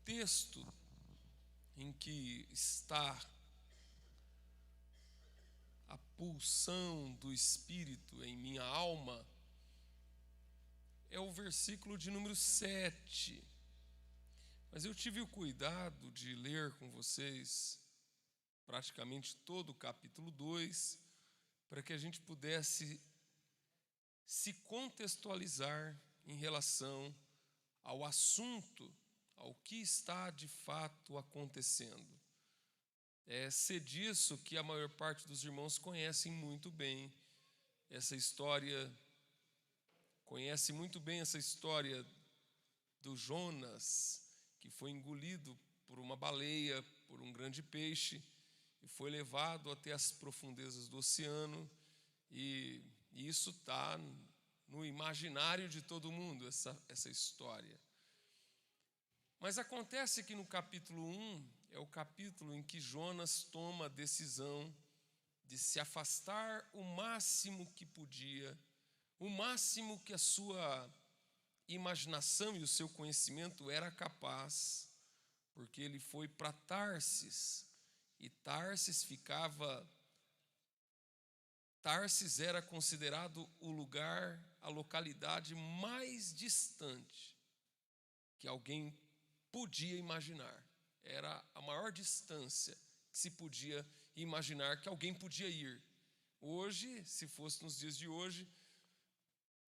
texto em que está a pulsão do Espírito em minha alma é o versículo de número 7. Mas eu tive o cuidado de ler com vocês praticamente todo o capítulo 2, para que a gente pudesse se contextualizar em relação ao assunto, ao que está de fato acontecendo. É ser disso que a maior parte dos irmãos conhecem muito bem essa história, conhece muito bem essa história do Jonas, que foi engolido por uma baleia, por um grande peixe, e foi levado até as profundezas do oceano, e isso está no imaginário de todo mundo, essa história. Mas acontece que no capítulo 1 é o capítulo em que Jonas toma a decisão de se afastar o máximo que podia, o máximo que a sua imaginação e o seu conhecimento era capaz, porque ele foi para Tarsis, e Tarsis era considerado o lugar, a localidade mais distante que alguém podia imaginar. Era a maior distância que se podia imaginar que alguém podia ir. Hoje, se fosse nos dias de hoje,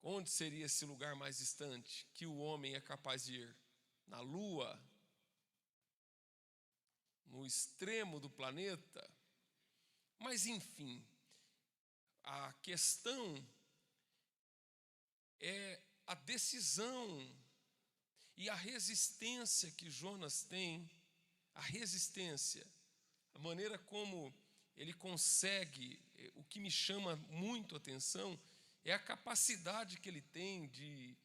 onde seria esse lugar mais distante que o homem é capaz de ir? Na Lua? No extremo do planeta? Mas, enfim, a questão é a decisão e a resistência que Jonas tem, a maneira como ele consegue, o que me chama muito a atenção, é a capacidade que ele tem de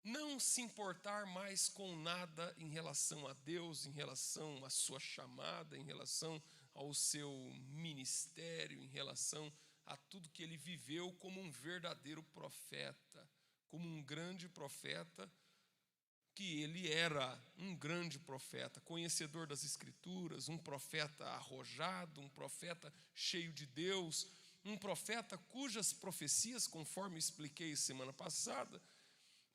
não se importar mais com nada em relação a Deus, em relação à sua chamada, em relação ao seu ministério, em relação a tudo que ele viveu como um verdadeiro profeta, como um grande profeta, que ele era um grande profeta, conhecedor das Escrituras, um profeta arrojado, um profeta cheio de Deus, um profeta cujas profecias, conforme expliquei semana passada,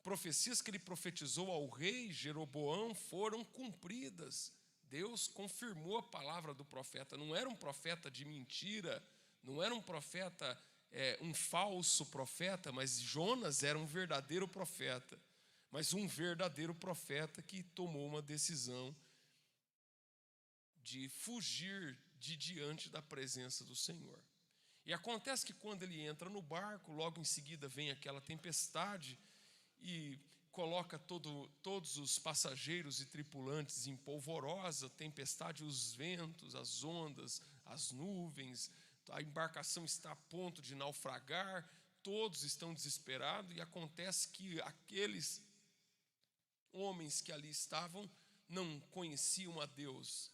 profecias que ele profetizou ao rei Jeroboão foram cumpridas. Deus confirmou a palavra do profeta. Não era um profeta de mentira, não era um profeta, um falso profeta, mas Jonas era um verdadeiro profeta. Mas um verdadeiro profeta que tomou uma decisão de fugir de diante da presença do Senhor. E acontece que quando ele entra no barco, logo em seguida vem aquela tempestade e coloca todos os passageiros e tripulantes em polvorosa, tempestade, os ventos, as ondas, as nuvens, a embarcação está a ponto de naufragar, todos estão desesperados, e acontece que aqueles homens que ali estavam não conheciam a Deus,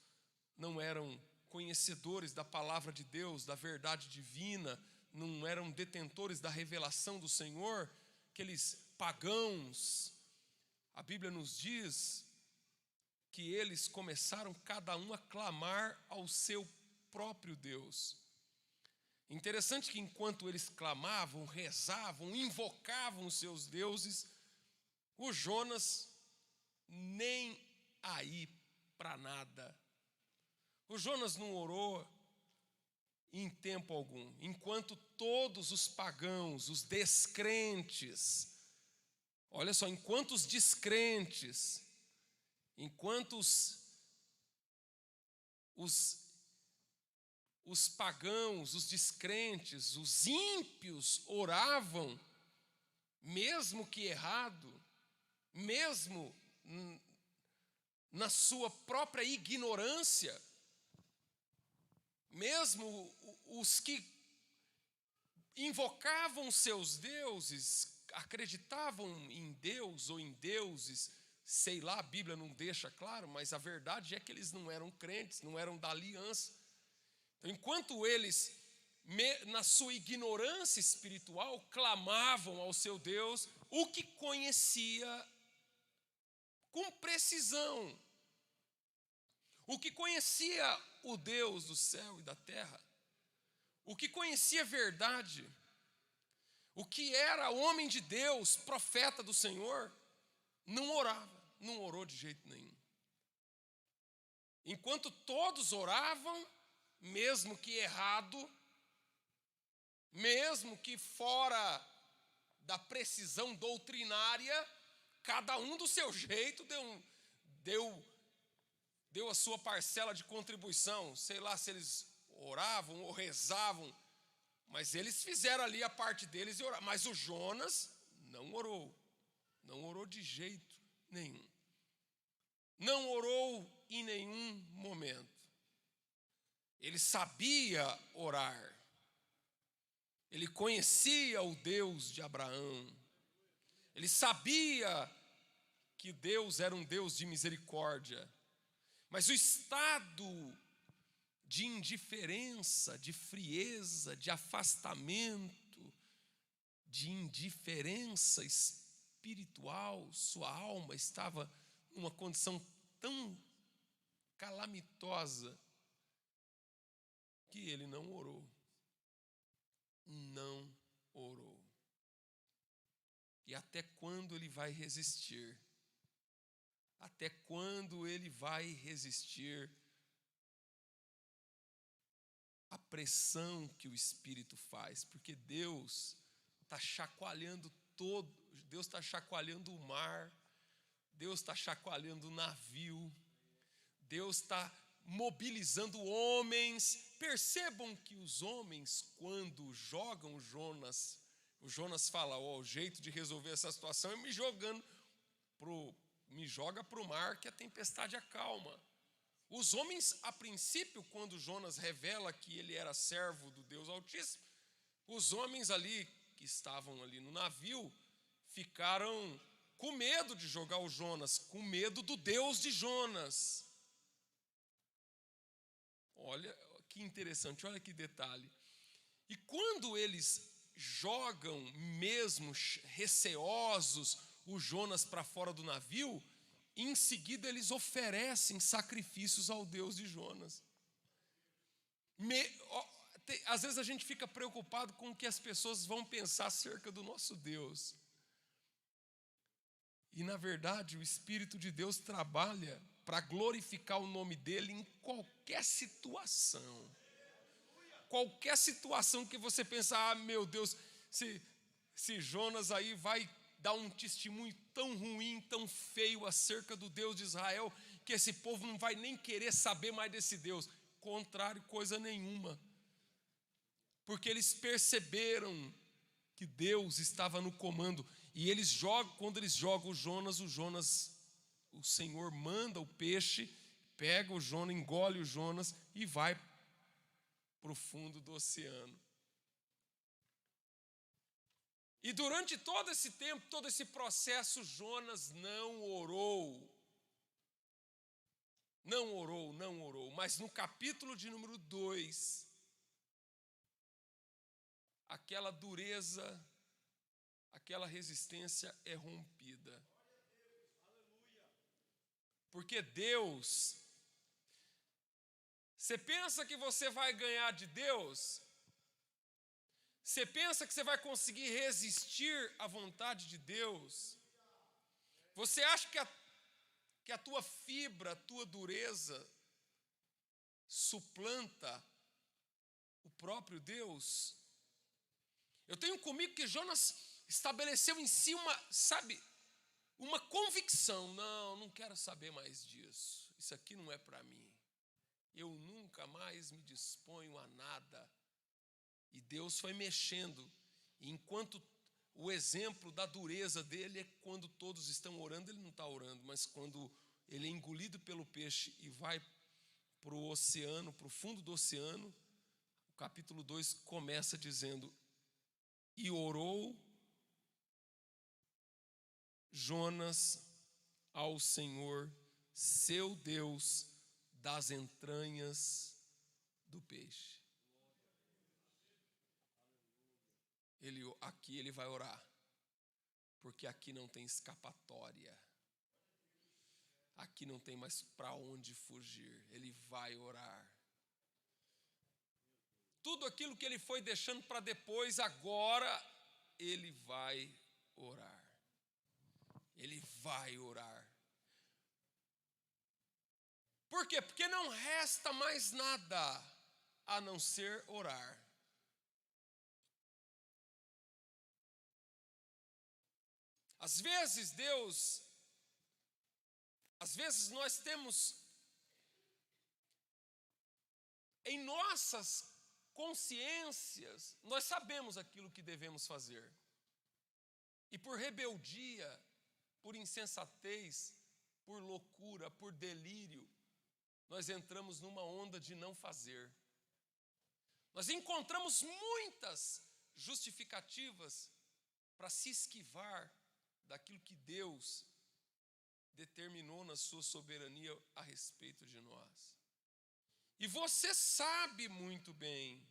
não eram conhecedores da palavra de Deus, da verdade divina, não eram detentores da revelação do Senhor, aqueles pagãos. A Bíblia nos diz que eles começaram cada um a clamar ao seu próprio Deus. Interessante que enquanto eles clamavam, rezavam, invocavam os seus deuses, o Jonas nem aí para nada. O Jonas não orou em tempo algum, enquanto todos os pagãos, os descrentes, olha só, enquanto os descrentes, enquanto os pagãos, os descrentes, os ímpios oravam, mesmo que errado, mesmo na sua própria ignorância, mesmo os que invocavam seus deuses, acreditavam em Deus ou em deuses, sei lá, a Bíblia não deixa claro, mas a verdade é que eles não eram crentes, não eram da aliança. Então, enquanto eles, na sua ignorância espiritual, clamavam ao seu Deus, o que conhecia com precisão. O que conhecia o Deus do céu e da terra, o que conhecia a verdade, o que era homem de Deus, profeta do Senhor, não orava, não orou de jeito nenhum. Enquanto todos oravam, mesmo que errado, mesmo que fora da precisão doutrinária, cada um do seu jeito deu a sua parcela de contribuição. Sei lá se eles oravam ou rezavam, mas eles fizeram ali a parte deles e oraram. Mas o Jonas não orou de jeito nenhum. Não orou em nenhum momento. Ele sabia orar. Ele conhecia o Deus de Abraão. Ele sabia que Deus era um Deus de misericórdia. Mas o estado de indiferença, de frieza, de afastamento, de indiferença espiritual, sua alma estava numa condição tão calamitosa que ele não orou. Não orou. E até quando ele vai resistir? Até quando ele vai resistir à pressão que o Espírito faz? Porque Deus está chacoalhando Deus está chacoalhando o mar, Deus está chacoalhando o navio, Deus está mobilizando homens. Percebam que os homens, quando jogam o Jonas fala: o jeito de resolver essa situação é me joga para o mar que a tempestade acalma. Os homens, a princípio, quando Jonas revela que ele era servo do Deus Altíssimo, os homens ali que estavam ali no navio ficaram com medo de jogar o Jonas, com medo do Deus de Jonas. Olha que interessante, olha que detalhe. E quando eles jogam mesmo receosos o Jonas para fora do navio, em seguida eles oferecem sacrifícios ao Deus de Jonas. Às vezes a gente fica preocupado com o que as pessoas vão pensar acerca do nosso Deus. E na verdade o Espírito de Deus trabalha para glorificar o nome dele em qualquer situação. Qualquer situação que você pensar: meu Deus, se Jonas aí vai dar um testemunho tão ruim, tão feio acerca do Deus de Israel, que esse povo não vai nem querer saber mais desse Deus. Contrário, coisa nenhuma. Porque eles perceberam que Deus estava no comando. E quando eles jogam o Jonas, o Senhor manda o peixe, pega o Jonas, engole o Jonas e vai para o fundo do oceano. E durante todo esse tempo, todo esse processo, Jonas não orou. Não orou. Mas no capítulo de número 2, aquela dureza, aquela resistência é rompida. Porque Deus, você pensa que você vai ganhar de Deus? Você pensa que você vai conseguir resistir à vontade de Deus? Você acha que a tua fibra, a tua dureza suplanta o próprio Deus? Eu tenho comigo que Jonas estabeleceu em si uma convicção. Não quero saber mais disso. Isso aqui não é para mim. Eu nunca mais me disponho a nada. E Deus foi mexendo. E enquanto o exemplo da dureza dele é quando todos estão orando, ele não está orando, mas quando ele é engolido pelo peixe e vai para o oceano, para o fundo do oceano, o capítulo 2 começa dizendo: e orou Jonas ao Senhor, seu Deus, das entranhas do peixe. Aqui ele vai orar, porque aqui não tem escapatória. aqui não tem mais para onde fugir, ele vai orar. Tudo aquilo que ele foi deixando para depois, agora ele vai orar. Ele vai orar. Por quê? Porque não resta mais nada a não ser orar. Às vezes nós temos em nossas consciências, nós sabemos aquilo que devemos fazer. E por rebeldia, por insensatez, por loucura, por delírio, nós entramos numa onda de não fazer. Nós encontramos muitas justificativas para se esquivar daquilo que Deus determinou na sua soberania a respeito de nós. E você sabe muito bem.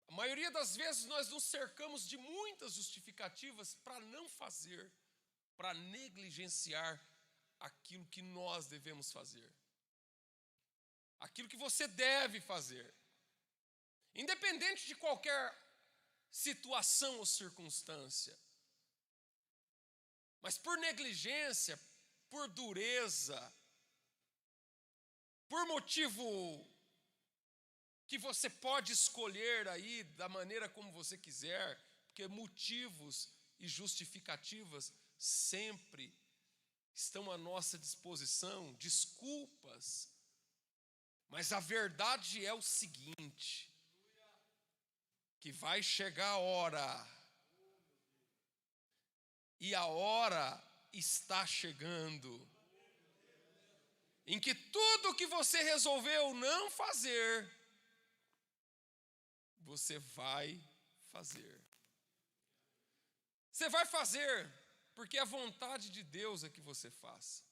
A maioria das vezes nós nos cercamos de muitas justificativas para não fazer, para negligenciar aquilo que nós devemos fazer. Aquilo que você deve fazer. Independente de qualquer situação ou circunstância. Mas por negligência, por dureza, por motivo que você pode escolher aí da maneira como você quiser, porque motivos e justificativas sempre estão à nossa disposição, desculpas. Mas a verdade é o seguinte, que vai chegar a hora, e a hora está chegando, em que tudo que você resolveu não fazer, você vai fazer. Você vai fazer, porque a vontade de Deus é que você faça.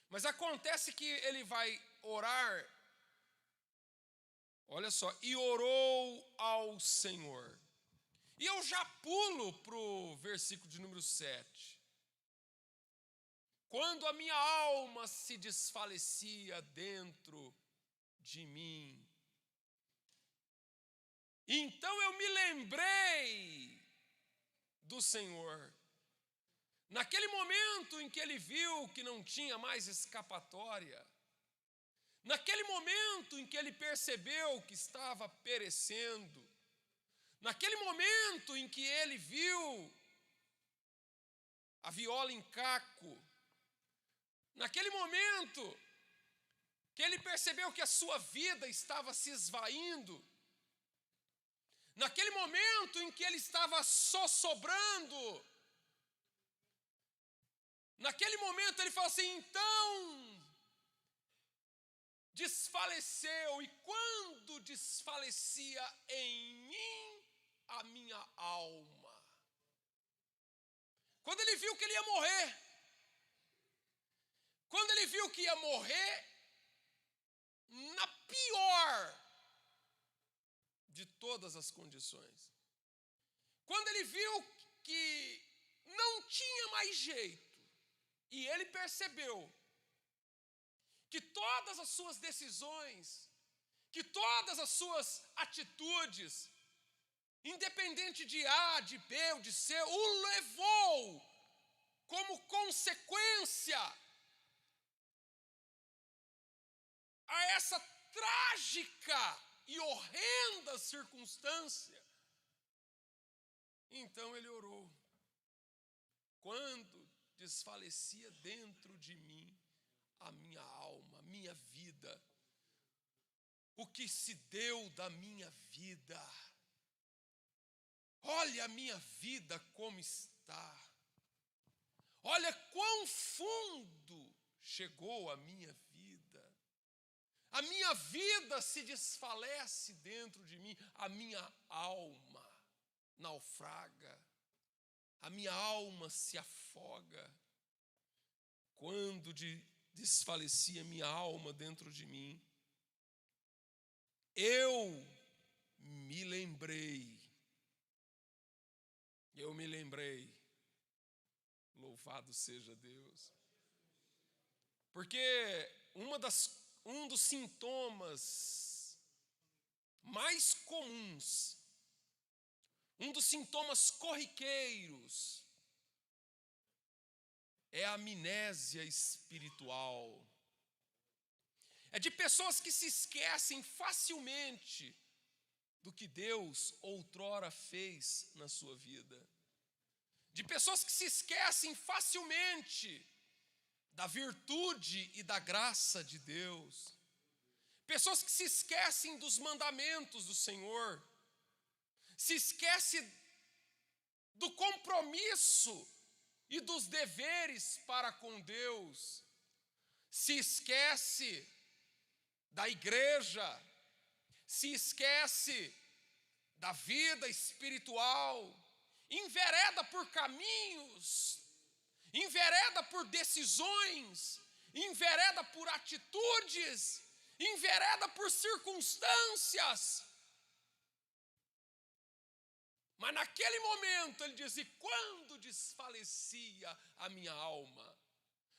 Mas acontece que ele vai orar, olha só, e orou ao Senhor. E eu já pulo para o versículo de número 7. Quando a minha alma se desfalecia dentro de mim, então eu me lembrei do Senhor. Naquele momento em que ele viu que não tinha mais escapatória, naquele momento em que ele percebeu que estava perecendo, naquele momento em que ele viu a viola em caco, naquele momento que ele percebeu que a sua vida estava se esvaindo, naquele momento em que ele estava só sobrando, naquele momento ele falou assim, então desfaleceu, e quando desfalecia em mim a minha alma, quando ele viu que ele ia morrer, quando ele viu que ia morrer na pior de todas as condições, quando ele viu que não tinha mais jeito, e ele percebeu que todas as suas decisões, que todas as suas atitudes, independente de A, de B ou de C, o levou como consequência a essa trágica e horrenda circunstância. Então ele orou. Quando desfalecia dentro de mim a minha alma, a minha vida, o que se deu da minha vida. Olha a minha vida como está. Olha quão fundo chegou a minha vida. A minha vida se desfalece dentro de mim, a minha alma naufraga, a minha alma se afoga. Quando desfalecia minha alma dentro de mim, eu me lembrei, Louvado seja Deus. Porque um dos sintomas mais comuns, um dos sintomas corriqueiros, é a amnésia espiritual. É de pessoas que se esquecem facilmente do que Deus outrora fez na sua vida. De pessoas que se esquecem facilmente da virtude e da graça de Deus. Pessoas que se esquecem dos mandamentos do Senhor. Se esquecem do compromisso e dos deveres para com Deus. Se esquece da igreja. Se esquece da vida espiritual, envereda por caminhos, envereda por decisões, envereda por atitudes, envereda por circunstâncias. Mas naquele momento ele diz: e quando desfalecia a minha alma,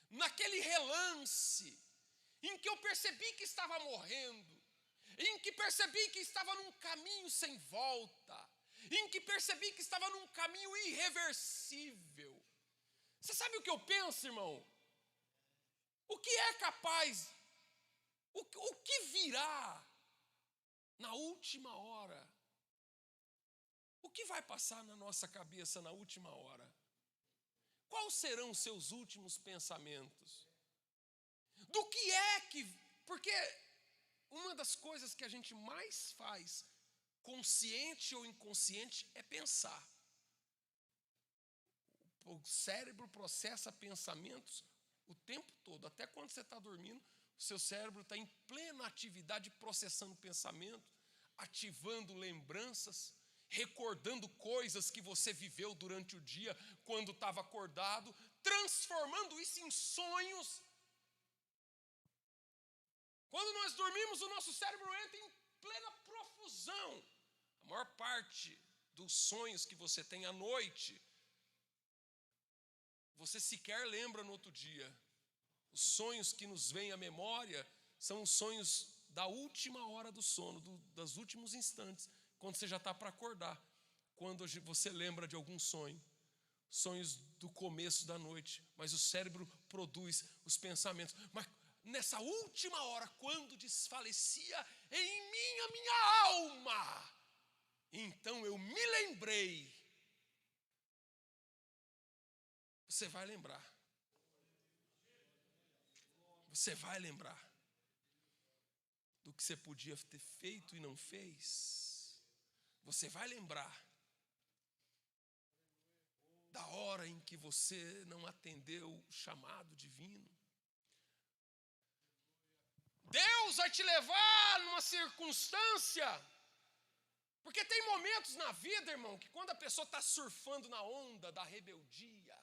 naquele relance em que eu percebi que estava morrendo, em que percebi que estava num caminho sem volta, em que percebi que estava num caminho irreversível. Você sabe o que eu penso, irmão? O que é capaz, o que virá na última hora? O que vai passar na nossa cabeça na última hora? Quais serão os seus últimos pensamentos? Do que é que... Porque uma das coisas que a gente mais faz, consciente ou inconsciente, é pensar. O cérebro processa pensamentos o tempo todo. Até quando você está dormindo, o seu cérebro está em plena atividade, processando pensamento, ativando lembranças, recordando coisas que você viveu durante o dia, quando estava acordado, transformando isso em sonhos. Quando nós dormimos, o nosso cérebro entra em plena profusão. A maior parte dos sonhos que você tem à noite, você sequer lembra no outro dia. Os sonhos que nos vêm à memória são os sonhos da última hora do sono, dos últimos instantes, quando você já está para acordar. Quando você lembra de algum sonho, sonhos do começo da noite, mas o cérebro produz os pensamentos. Mas nessa última hora, quando desfalecia em mim a minha alma, então eu me lembrei. Você vai lembrar. Você vai lembrar do que você podia ter feito e não fez. Você vai lembrar da hora em que você não atendeu o chamado divino. Deus vai te levar numa circunstância, porque tem momentos na vida, irmão, que quando a pessoa está surfando na onda da rebeldia,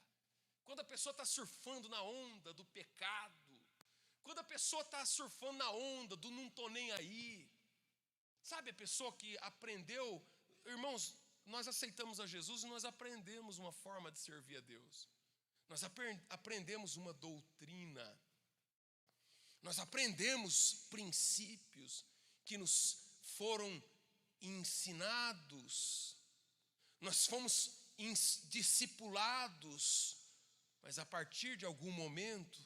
quando a pessoa está surfando na onda do pecado, quando a pessoa está surfando na onda do não estou nem aí, sabe, a pessoa que aprendeu, irmãos, nós aceitamos a Jesus e nós aprendemos uma forma de servir a Deus, nós aprendemos uma doutrina, nós aprendemos princípios que nos foram ensinados, nós fomos discipulados, mas a partir de algum momento,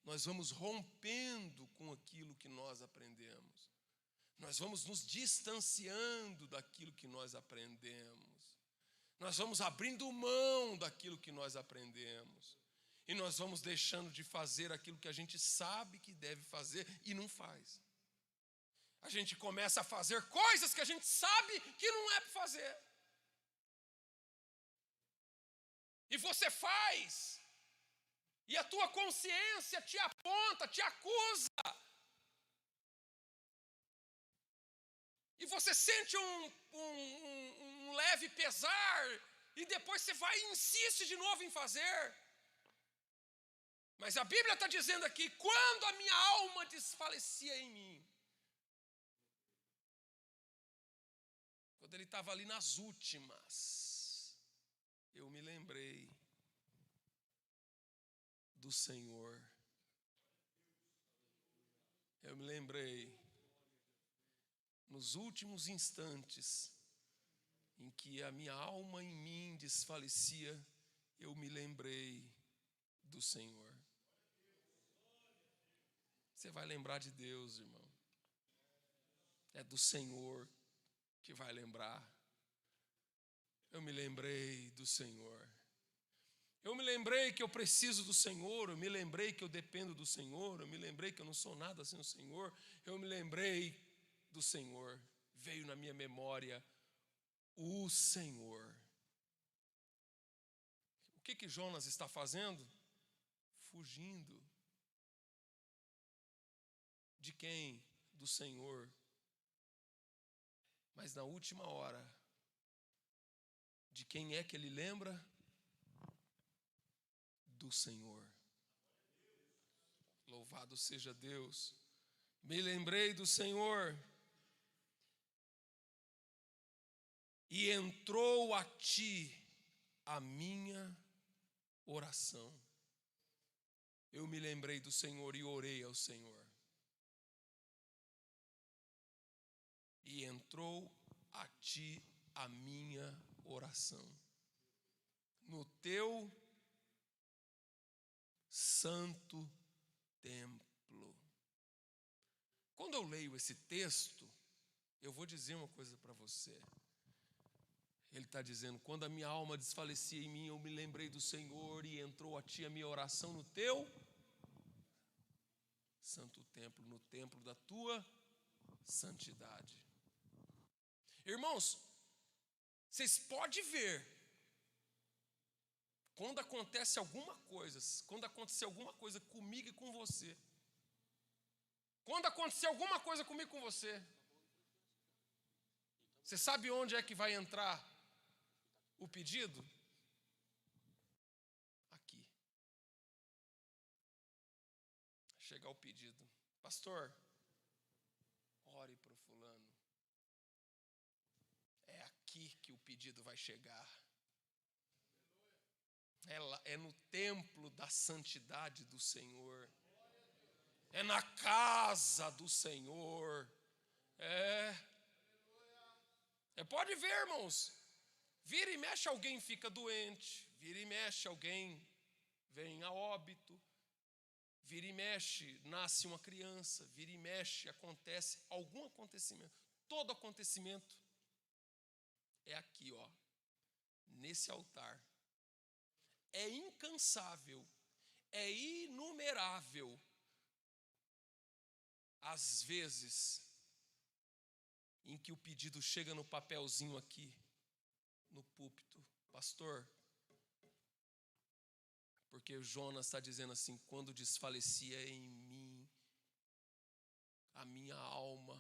nós vamos rompendo com aquilo que nós aprendemos. Nós vamos nos distanciando daquilo que nós aprendemos. Nós vamos abrindo mão daquilo que nós aprendemos. E nós vamos deixando de fazer aquilo que a gente sabe que deve fazer e não faz. A gente começa a fazer coisas que a gente sabe que não é para fazer. E você faz. E a tua consciência te aponta, te acusa. E você sente um leve pesar. E depois você vai e insiste de novo em fazer. Mas a Bíblia está dizendo aqui, quando a minha alma desfalecia em mim. Quando ele estava ali nas últimas, eu me lembrei. Senhor. Eu me lembrei, nos últimos instantes em que a minha alma em mim desfalecia, eu me lembrei do Senhor. Você vai lembrar de Deus, irmão. É do Senhor que vai lembrar. Eu me lembrei do Senhor. Eu me lembrei que eu preciso do Senhor. Eu me lembrei que eu dependo do Senhor. Eu me lembrei que eu não sou nada sem o Senhor. Eu me lembrei do Senhor. Veio na minha memória o Senhor. O que Jonas está fazendo? Fugindo. De quem? Do Senhor. Mas na última hora, de quem é que ele lembra? Do Senhor. Louvado seja Deus. Me lembrei do Senhor. E entrou a ti a minha oração. Eu me lembrei do Senhor e orei ao Senhor. E entrou a ti a minha oração. No teu santo templo. Quando eu leio esse texto, eu vou dizer uma coisa para você. Ele está dizendo, quando a minha alma desfalecia em mim, eu me lembrei do Senhor e entrou a ti a minha oração no teu santo templo, no templo da tua santidade. Irmãos, vocês podem ver, quando acontece alguma coisa, quando acontecer alguma coisa comigo e com você, quando acontecer alguma coisa comigo e com você, você sabe onde é que vai entrar o pedido? Aqui. Chegar o pedido. Pastor, ore para o fulano. É aqui que o pedido vai chegar. É no templo da santidade do Senhor. É na casa do Senhor. Pode ver, irmãos. Vira e mexe, alguém fica doente. Vira e mexe, alguém vem a óbito. Vira e mexe, nasce uma criança. Vira e mexe, acontece algum acontecimento. Todo acontecimento é aqui, ó, nesse altar. É incansável, é inumerável as vezes em que o pedido chega no papelzinho aqui, no púlpito. Pastor, porque o Jonas está dizendo assim, quando desfalecia em mim a minha alma,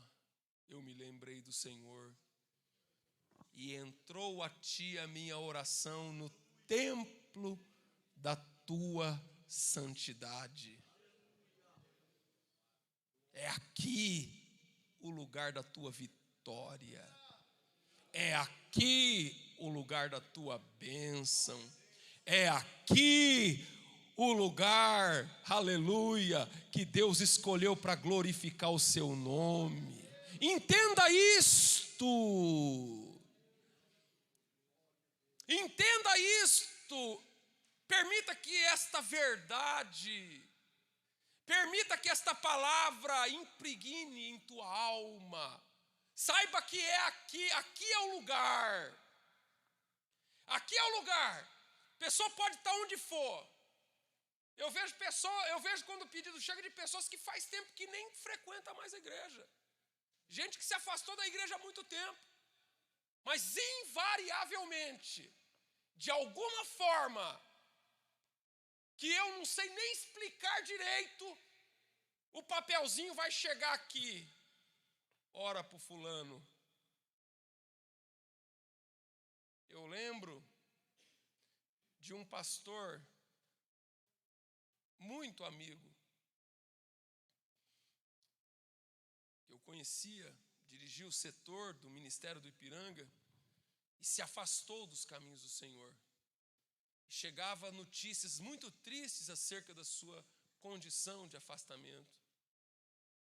eu me lembrei do Senhor. E entrou a ti a minha oração no templo da tua santidade. É aqui o lugar da tua vitória. É aqui o lugar da tua bênção. É aqui o lugar, aleluia, que Deus escolheu para glorificar o seu nome. Entenda isto. Entenda isto. Permita que esta verdade, permita que esta palavra impregne em tua alma. Saiba que é aqui é o lugar. Aqui é o lugar. A pessoa pode estar onde for. Eu vejo quando o pedido chega de pessoas que faz tempo que nem frequenta mais a igreja. Gente que se afastou da igreja há muito tempo. Mas invariavelmente, de alguma forma, que eu não sei nem explicar direito, o papelzinho vai chegar aqui. Ora para o fulano. Eu lembro de um pastor muito amigo, que eu conhecia, dirigia o setor do Ministério do Ipiranga e se afastou dos caminhos do Senhor. chegava notícias muito tristes acerca da sua condição de afastamento.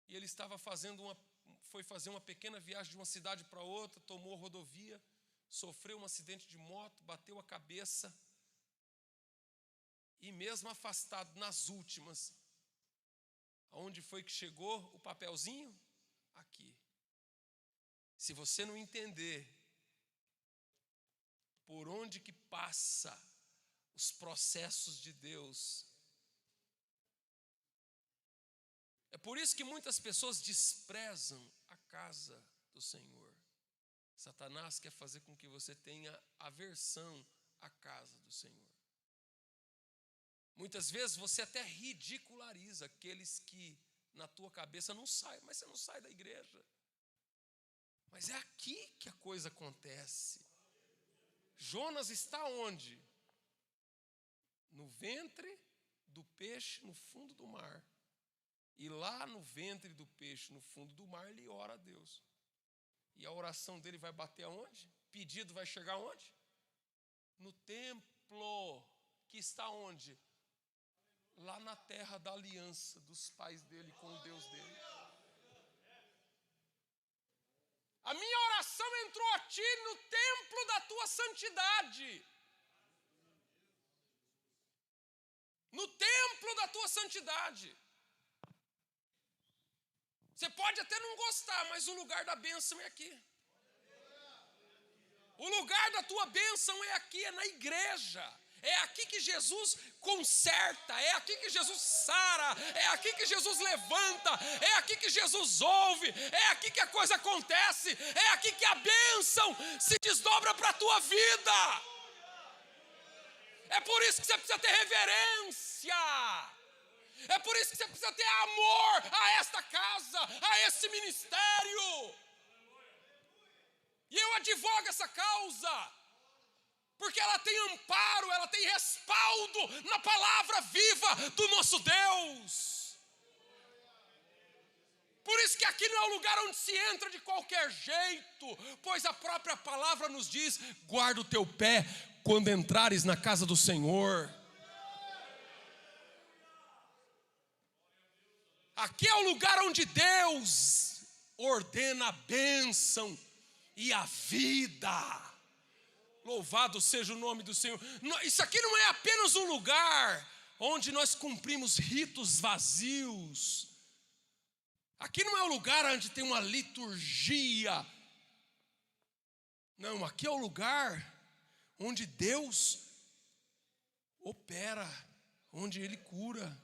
E ele foi fazer uma pequena viagem de uma cidade para outra, tomou a rodovia, sofreu um acidente de moto, bateu a cabeça, e mesmo afastado nas últimas, aonde foi que chegou o papelzinho? Aqui. Se você não entender por onde que passa os processos de Deus, é por isso que muitas pessoas desprezam a casa do Senhor. Satanás quer fazer com que você tenha aversão à casa do Senhor. Muitas vezes você até ridiculariza aqueles que na tua cabeça não saem, mas você não sai da igreja. Mas é aqui que a coisa acontece. Jonas está onde? No ventre do peixe, no fundo do mar. E lá no ventre do peixe, no fundo do mar, ele ora a Deus. E a oração dele vai bater aonde? Pedido vai chegar aonde? No templo, que está onde? Lá na terra da aliança dos pais dele com o Deus dele. A minha oração entrou a ti no templo da tua santidade. No templo da tua santidade. Você pode até não gostar, mas o lugar da bênção é aqui. O lugar da tua bênção é aqui, é na igreja. É aqui que Jesus conserta, é aqui que Jesus sara, é aqui que Jesus levanta, é aqui que Jesus ouve, é aqui que a coisa acontece, é aqui que a bênção se desdobra para a tua vida. É por isso que você precisa ter reverência. É por isso que você precisa ter amor a esta casa, a esse ministério. E eu advogo essa causa, porque ela tem amparo, ela tem respaldo na palavra viva do nosso Deus. Por isso que aqui não é o lugar onde se entra de qualquer jeito, pois a própria palavra nos diz: guarda o teu pé quando entrares na casa do Senhor. Aqui é o lugar onde Deus ordena a bênção e a vida. Louvado seja o nome do Senhor. Isso aqui não é apenas um lugar onde nós cumprimos ritos vazios. Aqui não é um lugar onde tem uma liturgia. Não, aqui é o lugar onde Deus opera, onde Ele cura,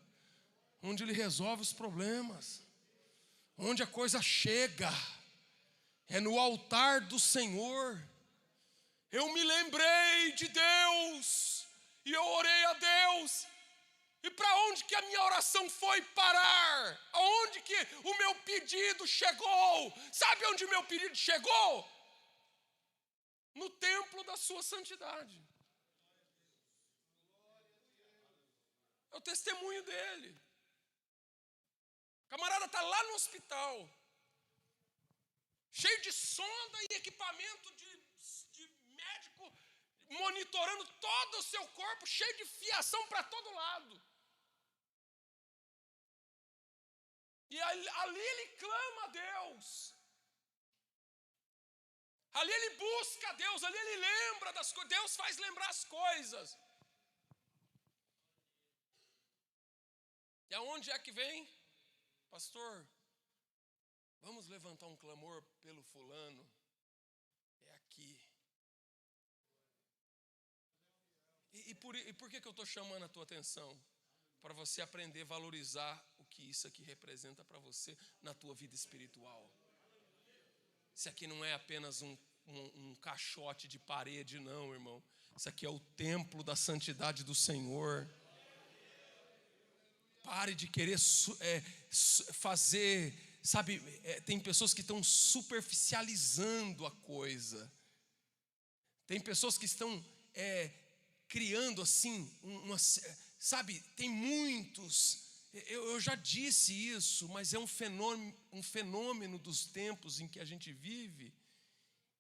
onde Ele resolve os problemas, onde a coisa chega. É no altar do Senhor. Eu me lembrei de Deus e eu orei a Deus. E para onde que a minha oração foi parar? Aonde que o meu pedido chegou? Sabe onde o meu pedido chegou? No templo da sua santidade. É o testemunho dele. O camarada está lá no hospital, cheio de sonda e equipamento de médico, monitorando todo o seu corpo, cheio de fiação para todo lado. E ali ele clama a Deus. Ali ele busca a Deus, ali ele lembra das coisas. Deus faz lembrar as coisas. E aonde é que vem? Pastor, vamos levantar um clamor pelo fulano. É aqui. E por que eu estou chamando a tua atenção? Para você aprender a valorizar o que isso aqui representa para você na tua vida espiritual. Isso aqui não é apenas um caixote de parede, não, irmão. Isso aqui é o templo da santidade do Senhor. Pare de querer fazer, sabe, tem pessoas que estão superficializando a coisa. Tem pessoas que estão criando assim, sabe, tem muitos, eu já disse isso, mas é um fenômeno dos tempos em que a gente vive,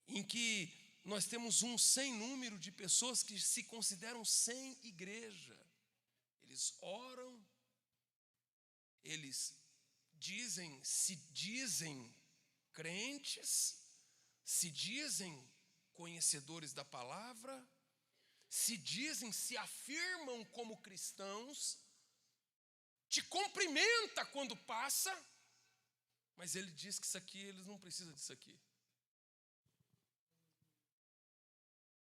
em que nós temos um sem número de pessoas que se consideram sem igreja. Eles oram, eles se dizem crentes, se dizem conhecedores da palavra, se afirmam como cristãos, te cumprimenta quando passa, mas ele diz que isso aqui, eles não precisam disso aqui.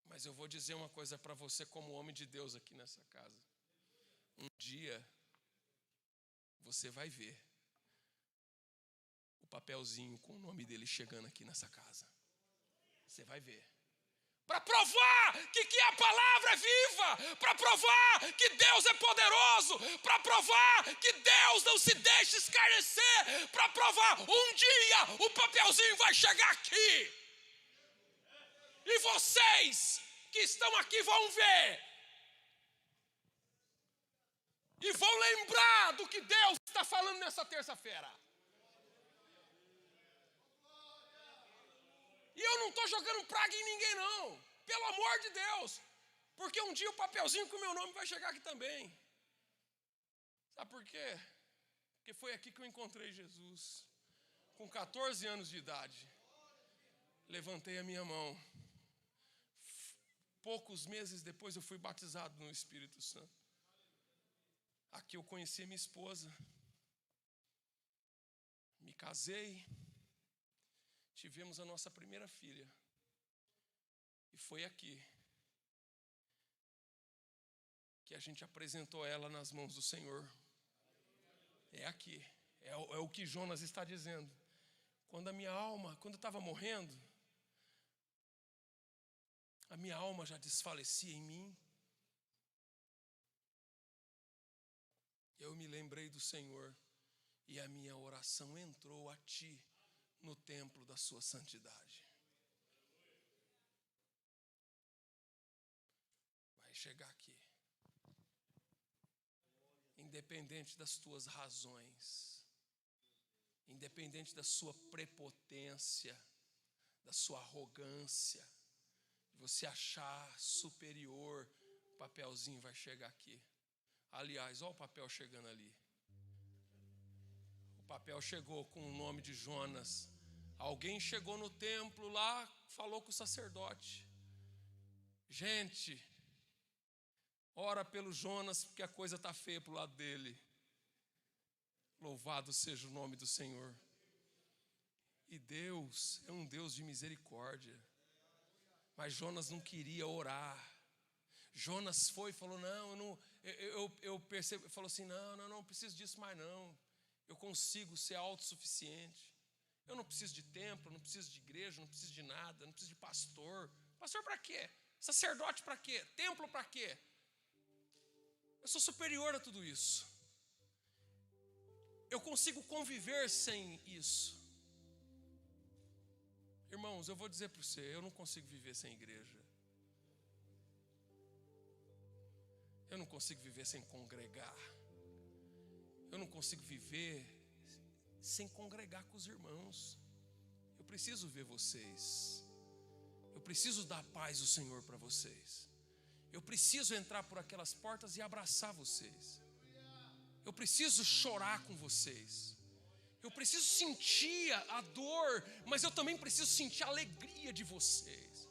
Mas eu vou dizer uma coisa para você como homem de Deus aqui nessa casa. Um dia, você vai ver o papelzinho com o nome dele chegando aqui nessa casa. Você vai ver. Para provar que a palavra é viva, para provar que Deus é poderoso, para provar que Deus não se deixa escarnecer, para provar, um dia o papelzinho vai chegar aqui. E vocês que estão aqui vão ver. E vão lembrar do que Deus está falando nessa terça-feira. E eu não estou jogando praga em ninguém, não. Pelo amor de Deus. Porque um dia o papelzinho com o meu nome vai chegar aqui também. Sabe por quê? Porque foi aqui que eu encontrei Jesus. Com 14 anos de idade. Levantei a minha mão. Poucos meses depois eu fui batizado no Espírito Santo. Aqui eu conheci minha esposa. Me casei. Tivemos a nossa primeira filha. E foi aqui que a gente apresentou ela nas mãos do Senhor. É aqui. É o que Jonas está dizendo. Quando eu estava morrendo, a minha alma já desfalecia em mim. Eu me lembrei do Senhor e a minha oração entrou a Ti no templo da Sua santidade. Vai chegar aqui. Independente das tuas razões, independente da sua prepotência, da sua arrogância, de você achar superior, o papelzinho vai chegar aqui. Aliás, olha o papel chegando ali. O papel chegou com o nome de Jonas. Alguém chegou no templo lá, falou com o sacerdote. Gente, ora pelo Jonas, porque a coisa está feia para o lado dele. Louvado seja o nome do Senhor. E Deus é um Deus de misericórdia. Mas Jonas não queria orar. Jonas foi e falou, eu percebo, falou assim, não preciso disso mais não. Eu consigo ser autossuficiente. Eu não preciso de templo, não preciso de igreja, não preciso de nada, não preciso de pastor. Pastor para quê? Sacerdote para quê? Templo para quê? Eu sou superior a tudo isso. Eu consigo conviver sem isso. Irmãos, eu vou dizer para você, eu não consigo viver sem igreja. Eu não consigo viver sem congregar. Eu não consigo viver sem congregar com os irmãos. Eu preciso ver vocês. Eu preciso dar a paz do Senhor para vocês. Eu preciso entrar por aquelas portas e abraçar vocês. Eu preciso chorar com vocês. Eu preciso sentir a dor, mas eu também preciso sentir a alegria de vocês.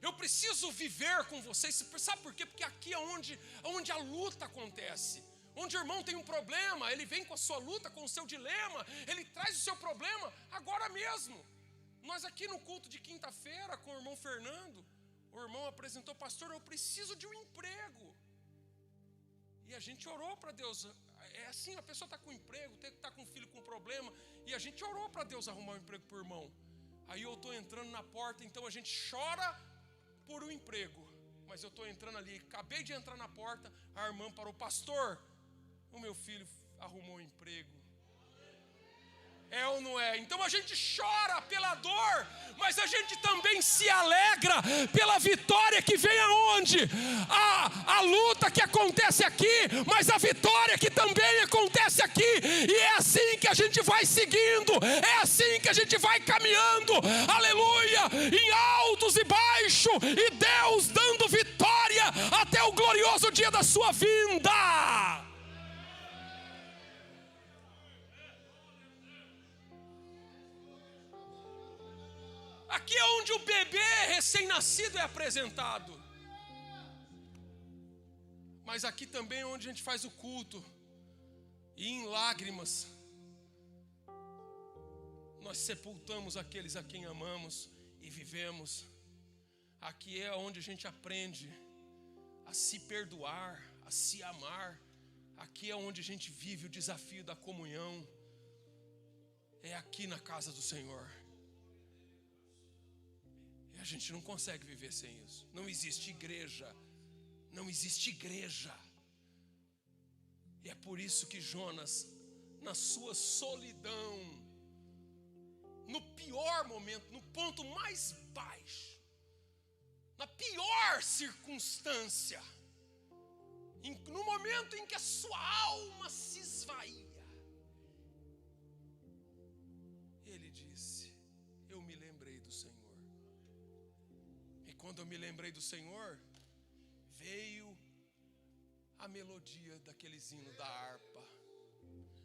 Eu preciso viver com vocês. Sabe por quê? Porque aqui é onde a luta acontece. Onde o irmão tem um problema, ele vem com a sua luta, com o seu dilema, ele traz o seu problema agora mesmo. Nós aqui no culto de quinta-feira com o irmão Fernando, o irmão apresentou, pastor, eu preciso de um emprego. E a gente orou para Deus. É assim, a pessoa está com emprego, está com um filho com problema, e a gente orou para Deus arrumar um emprego para o irmão. Aí eu estou entrando na porta, então a gente chora por um emprego. Mas eu estou entrando ali, acabei de entrar na porta, a irmã parou, pastor, o meu filho arrumou um emprego. É ou não é? Então a gente chora pela dor, mas a gente também se alegra pela vitória que vem aonde? A luta que acontece aqui, mas a vitória que também acontece aqui. E é assim que a gente vai seguindo, é assim que a gente vai caminhando, aleluia, em altos e baixos. baixo e Deus dando vitória até o glorioso dia da sua vinda. Aqui é onde o bebê recém-nascido é apresentado. Mas aqui também é onde a gente faz o culto. E em lágrimas nós sepultamos aqueles a quem amamos e vivemos. Aqui é onde a gente aprende a se perdoar, a se amar. Aqui é onde a gente vive o desafio da comunhão. É aqui na casa do Senhor. E a gente não consegue viver sem isso. Não existe igreja. Não existe igreja. E é por isso que Jonas, na sua solidão, no pior momento, no ponto mais baixo, na pior circunstância, no momento em que a sua alma se esvaía, ele disse: eu me lembrei do Senhor. E quando eu me lembrei do Senhor, veio a melodia daqueles hinos da harpa.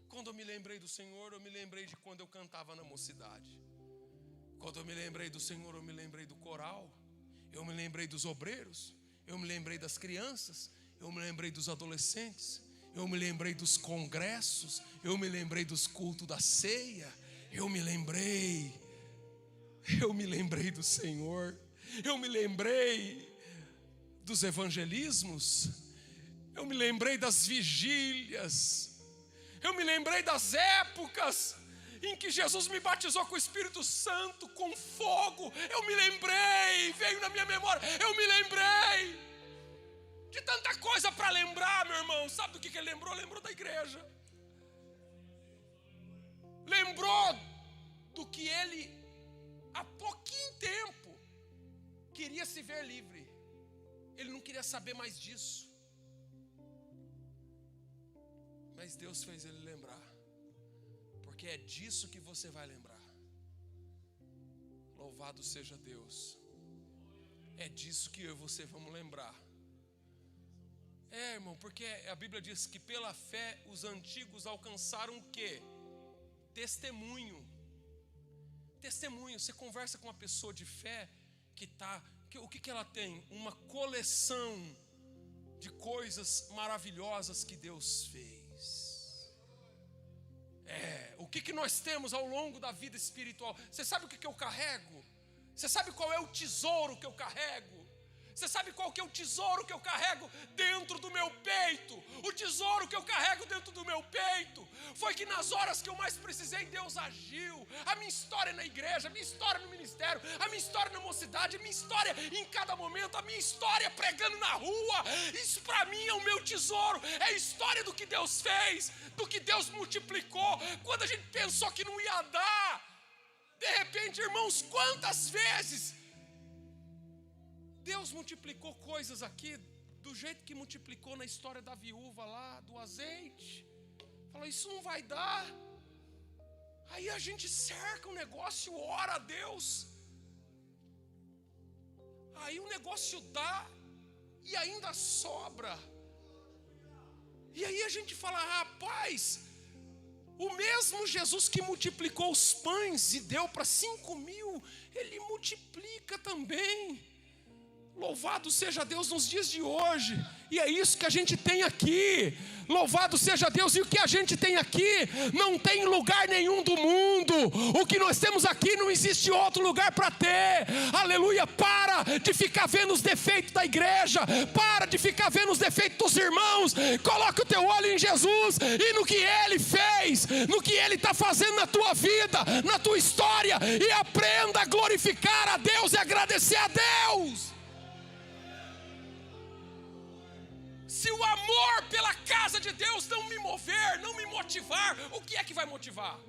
Quando eu me lembrei do Senhor, eu me lembrei de quando eu cantava na mocidade. Quando eu me lembrei do Senhor, eu me lembrei do coral. Eu me lembrei dos obreiros. Eu me lembrei das crianças. Eu me lembrei dos adolescentes. Eu me lembrei dos congressos. Eu me lembrei dos cultos da ceia. Eu me lembrei do Senhor. Eu me lembrei dos evangelismos. Eu me lembrei das vigílias. Eu me lembrei das épocas em que Jesus me batizou com o Espírito Santo, com fogo. Eu me lembrei, veio na minha memória. Eu me lembrei de tanta coisa para lembrar, meu irmão. Sabe do que ele lembrou? Lembrou da igreja. Lembrou do que ele, há pouquinho tempo, queria se ver livre. Ele não queria saber mais disso. Mas Deus fez ele lembrar. Porque é disso que você vai lembrar. Louvado seja Deus. É disso que eu e você vamos lembrar. Irmão, porque a Bíblia diz que pela fé os antigos alcançaram o quê? Testemunho. Testemunho. Você conversa com uma pessoa de fé o que ela tem? Uma coleção de coisas maravilhosas que Deus fez. O que nós temos ao longo da vida espiritual? Você sabe o que eu carrego? Você sabe qual é o tesouro que eu carrego? Você sabe qual que é o tesouro que eu carrego dentro do meu peito? O tesouro que eu carrego dentro do meu peito foi que nas horas que eu mais precisei, Deus agiu. A minha história na igreja, a minha história no ministério, a minha história na mocidade, a minha história em cada momento, a minha história pregando na rua. Isso para mim é o meu tesouro. É a história do que Deus fez, do que Deus multiplicou. Quando a gente pensou que não ia dar, de repente, irmãos, quantas vezes Deus multiplicou coisas aqui do jeito que multiplicou na história da viúva lá, do azeite. Falou, isso não vai dar. Aí a gente cerca o negócio, ora a Deus. Aí o negócio dá e ainda sobra. E aí a gente fala, rapaz, o mesmo Jesus que multiplicou os pães e deu para 5.000, ele multiplica também. Louvado seja Deus nos dias de hoje. E é isso que a gente tem aqui. Louvado seja Deus. E o que a gente tem aqui não tem lugar nenhum do mundo. O que nós temos aqui não existe outro lugar para ter. Aleluia. Para de ficar vendo os defeitos da igreja. Para de ficar vendo os defeitos dos irmãos. Coloca o teu olho em Jesus e no que Ele fez, no que Ele está fazendo na tua vida, na tua história. E aprenda a glorificar a Deus e agradecer a Deus. Se o amor pela casa de Deus não me mover, não me motivar, o que é que vai motivar?